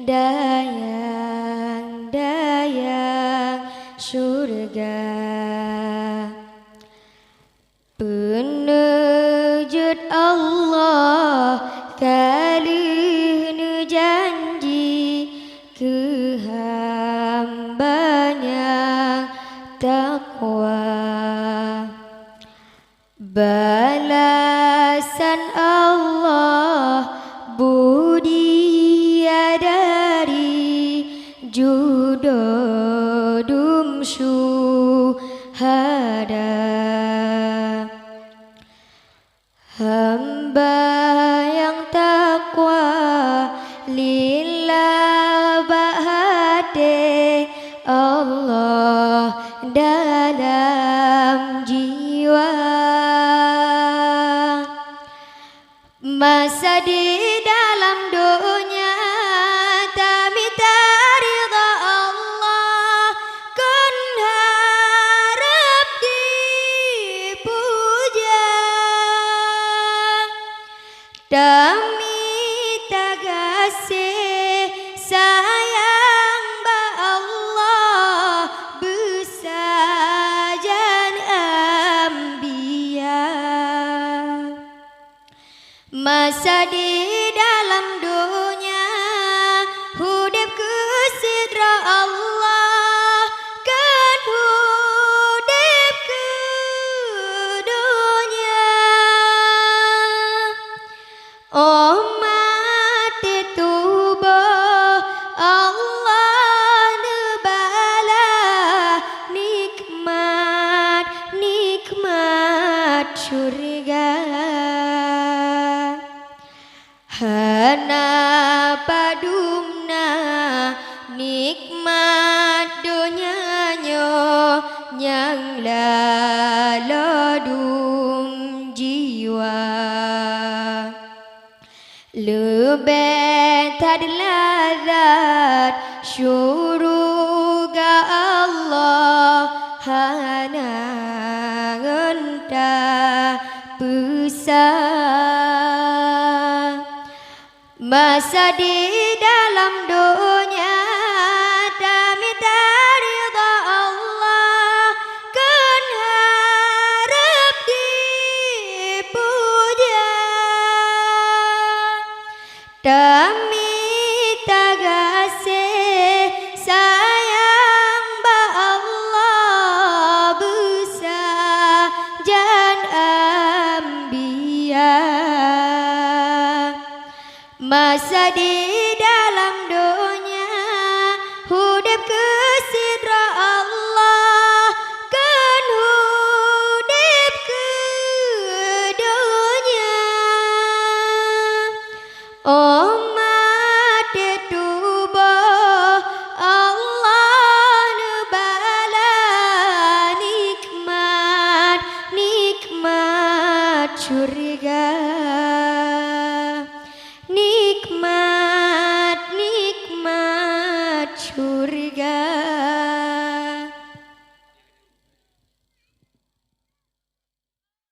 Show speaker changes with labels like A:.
A: dayang-dayang surga. Penujud Allah kalih janji ke hambanya takwa. Balasan Allah budia dari judodum syuhada. Hamba yang takwa lillah bahade Allah dalam jiwa. Masa di dalam dunia tak minta ridha Allah, kun harap dipuja. Dami tagasih sayang ba Allah besajan ambiya. Masa di dalam dunia hudip ke sidra Allah, kan hudip ke dunia. Oh mati tubuh Allah nebala nikmat surga. Hana padumna nikmat dunianya yang lalodum jiwa. Lebih tadlazat syuruga Allah hana ngentah pesan. Masa di dalam dunia tak minta ridha Allah, kan harap dipuja. Dami tagasih sayang ba Allah besajan ambiya. Masa di dalam dunia hudip ke